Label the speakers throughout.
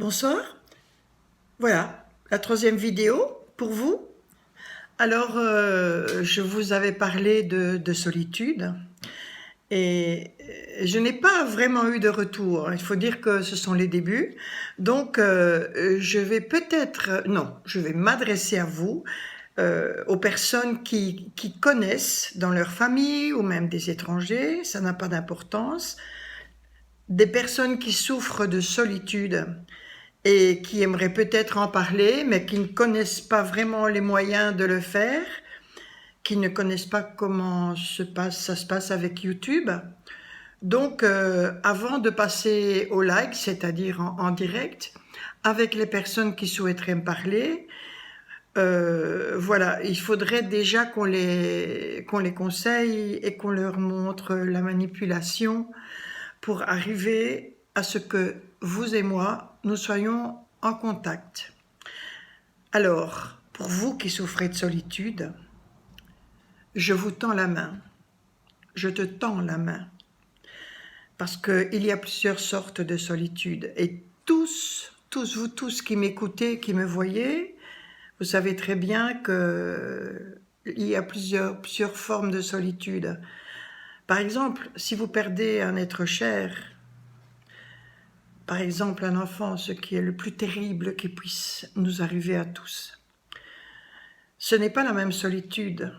Speaker 1: Bonsoir, voilà la troisième vidéo pour vous. Alors, je vous avais parlé de solitude et je n'ai pas vraiment eu de retour. Il faut dire que ce sont les débuts. Donc, je vais je vais m'adresser à vous, aux personnes qui connaissent dans leur famille ou même des étrangers, ça n'a pas d'importance, des personnes qui souffrent de solitude et qui aimeraient peut-être en parler, mais qui ne connaissent pas vraiment les moyens de le faire, qui ne connaissent pas comment ça se passe avec YouTube. Donc, avant de passer au live, c'est-à-dire en direct, avec les personnes qui souhaiteraient me parler, voilà, il faudrait déjà qu'on les conseille et qu'on leur montre la manipulation pour arriver à ce que vous et moi, nous soyons en contact. Alors, pour vous qui souffrez de solitude, je vous tends la main. Je te tends la main. Parce qu'il y a plusieurs sortes de solitude. Et vous tous qui m'écoutez, qui me voyez, vous savez très bien qu'il y a plusieurs formes de solitude. Par exemple, si vous perdez un être cher, par exemple un enfant, ce qui est le plus terrible qui puisse nous arriver à tous, ce n'est pas la même solitude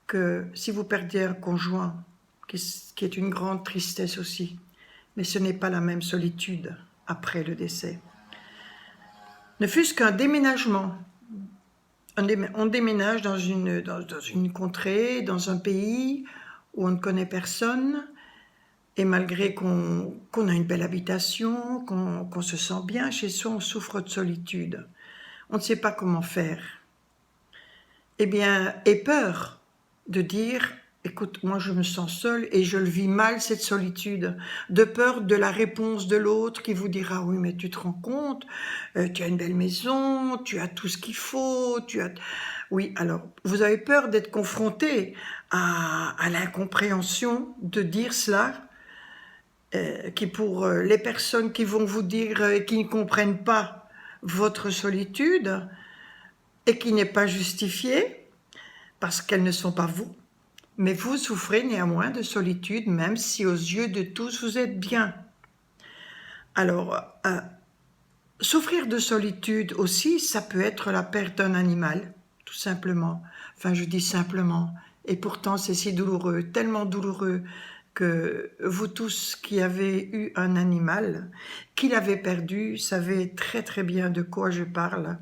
Speaker 1: que si vous perdez un conjoint, qui est une grande tristesse aussi, mais ce n'est pas la même solitude après le décès. Ne fût-ce qu'un déménagement. On déménage dans une contrée, dans un pays où on ne connaît personne, et malgré qu'on a une belle habitation, qu'on se sent bien chez soi, on souffre de solitude. On ne sait pas comment faire. Eh bien, aie peur de dire, écoute, moi je me sens seule et je le vis mal, cette solitude, de peur de la réponse de l'autre qui vous dira, oui, mais tu te rends compte, tu as une belle maison, tu as tout ce qu'il faut, Oui, alors, vous avez peur d'être confronté à l'incompréhension de dire cela, qui pour les personnes qui vont vous dire qui ne comprennent pas votre solitude et qui n'est pas justifiée, parce qu'elles ne sont pas vous, mais vous souffrez néanmoins de solitude, même si aux yeux de tous vous êtes bien. Alors, souffrir de solitude aussi, ça peut être la perte d'un animal, tout simplement. Enfin, je dis simplement. Et pourtant, c'est si douloureux, tellement douloureux, que vous tous qui avez eu un animal, qui l'avez perdu, savez très très bien de quoi je parle.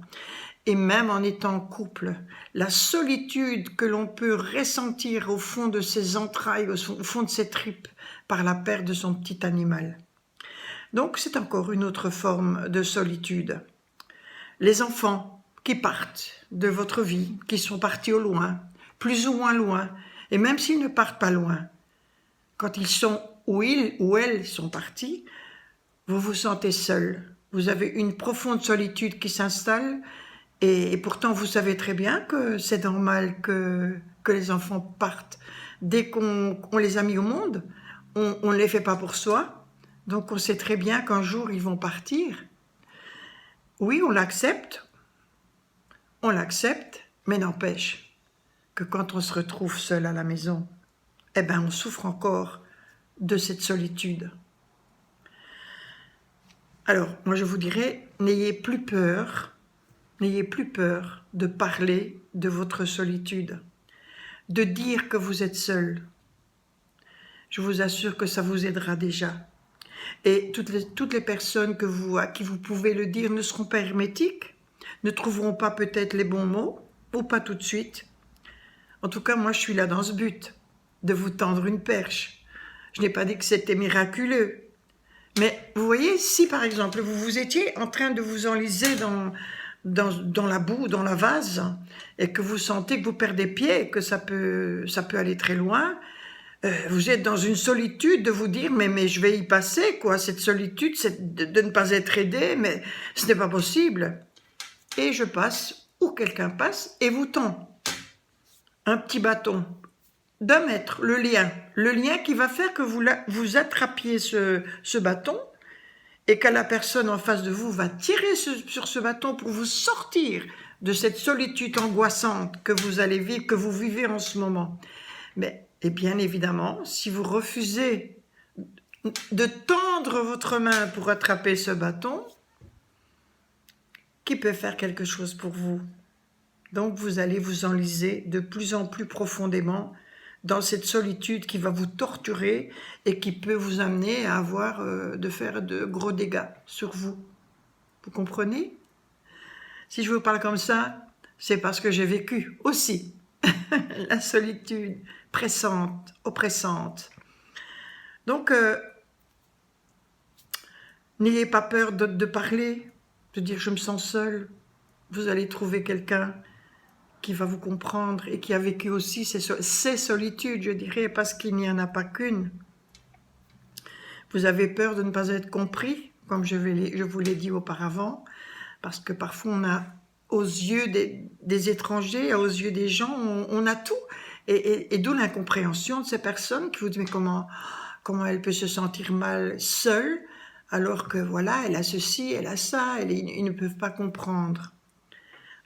Speaker 1: Et même en étant en couple, la solitude que l'on peut ressentir au fond de ses entrailles, au fond de ses tripes, par la perte de son petit animal. Donc c'est encore une autre forme de solitude. Les enfants qui partent de votre vie, qui sont partis au loin, plus ou moins loin, et même s'ils ne partent pas loin, quand ils sont où elles sont partis, vous vous sentez seul. Vous avez une profonde solitude qui s'installe, et pourtant vous savez très bien que c'est normal que les enfants partent. Dès qu'on les a mis au monde, on ne les fait pas pour soi, donc on sait très bien qu'un jour ils vont partir. Oui, on l'accepte, mais n'empêche que quand on se retrouve seul à la maison, eh ben on souffre encore de cette solitude. Alors, moi je vous dirais, n'ayez plus peur de parler de votre solitude, de dire que vous êtes seul. Je vous assure que ça vous aidera déjà. Et toutes les personnes à qui vous pouvez le dire ne seront pas hermétiques, ne trouveront pas peut-être les bons mots, ou pas tout de suite. En tout cas, moi je suis là dans ce but, de vous tendre une perche. Je n'ai pas dit que c'était miraculeux. Mais vous voyez, si par exemple vous étiez en train de vous enliser dans la boue, dans la vase, et que vous sentez que vous perdez pied, que ça peut aller très loin, vous êtes dans une solitude de vous dire mais je vais y passer, quoi. Cette solitude, c'est de ne pas être aidé, mais ce n'est pas possible. Et je passe, ou quelqu'un passe, et vous tend un petit bâton d'1 mètre, le lien qui va faire que vous attrapiez ce bâton et que la personne en face de vous va tirer sur ce bâton pour vous sortir de cette solitude angoissante que vous allez vivre, que vous vivez en ce moment. Mais, et bien évidemment, si vous refusez de tendre votre main pour attraper ce bâton, qui peut faire quelque chose pour vous? Donc vous allez vous enliser de plus en plus profondément dans cette solitude qui va vous torturer et qui peut vous amener à avoir, de faire de gros dégâts sur vous. Vous comprenez? Si je vous parle comme ça, c'est parce que j'ai vécu aussi la solitude pressante, oppressante. Donc, n'ayez pas peur de parler, de dire je me sens seule. Vous allez trouver quelqu'un qui va vous comprendre et qui a vécu aussi ces solitudes, je dirais, parce qu'il n'y en a pas qu'une. Vous avez peur de ne pas être compris, comme je vous l'ai dit auparavant, parce que parfois on a, aux yeux des étrangers, aux yeux des gens, on a tout. Et d'où l'incompréhension de ces personnes qui vous disent mais comment elle peut se sentir mal seule, alors que voilà, elle a ceci, elle a ça, ils ne peuvent pas comprendre.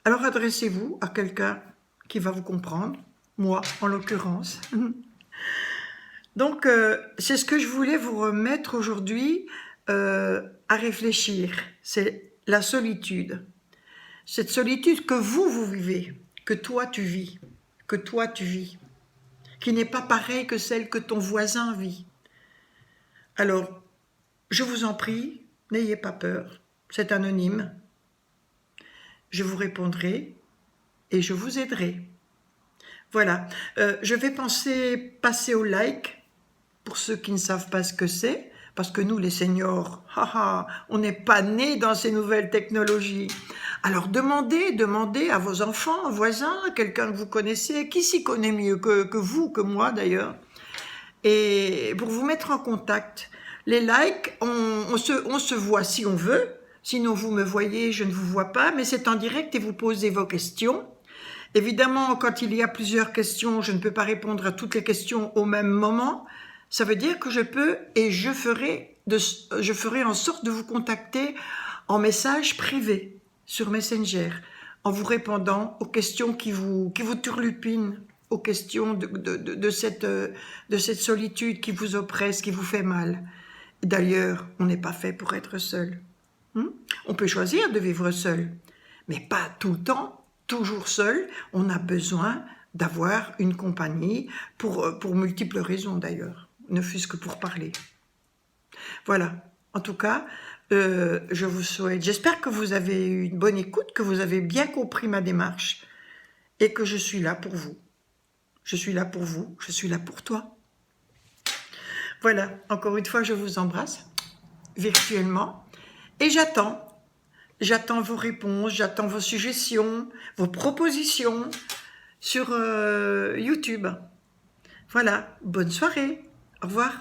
Speaker 1: Alors adressez-vous à quelqu'un qui va vous comprendre, moi en l'occurrence. Donc c'est ce que je voulais vous remettre aujourd'hui à réfléchir, c'est la solitude. Cette solitude que vous vivez, que toi tu vis, qui n'est pas pareille que celle que ton voisin vit. Alors, je vous en prie, n'ayez pas peur, c'est anonyme. Je vous répondrai et je vous aiderai. Voilà, je vais passer au like pour ceux qui ne savent pas ce que c'est, parce que nous les seniors, on n'est pas nés dans ces nouvelles technologies. Alors demandez à vos enfants, voisins, quelqu'un que vous connaissez, qui s'y connaît mieux que vous, que moi d'ailleurs, et pour vous mettre en contact. Les likes, on se voit si on veut, sinon vous me voyez, je ne vous vois pas, mais c'est en direct et vous posez vos questions. Évidemment, quand il y a plusieurs questions, je ne peux pas répondre à toutes les questions au même moment. Ça veut dire que je peux et je ferai en sorte de vous contacter en message privé sur Messenger, en vous répondant aux questions qui vous turlupinent, aux questions de cette solitude qui vous oppresse, qui vous fait mal. D'ailleurs, on n'est pas fait pour être seul. On peut choisir de vivre seul, mais pas tout le temps, toujours seul. On a besoin d'avoir une compagnie pour multiples raisons d'ailleurs, ne fût-ce que pour parler. Voilà, en tout cas, je vous souhaite, j'espère que vous avez eu une bonne écoute, que vous avez bien compris ma démarche et que je suis là pour vous. Je suis là pour vous, je suis là pour toi. Voilà, encore une fois, je vous embrasse virtuellement et j'attends vos réponses, j'attends vos suggestions, vos propositions sur YouTube. Voilà, bonne soirée, au revoir.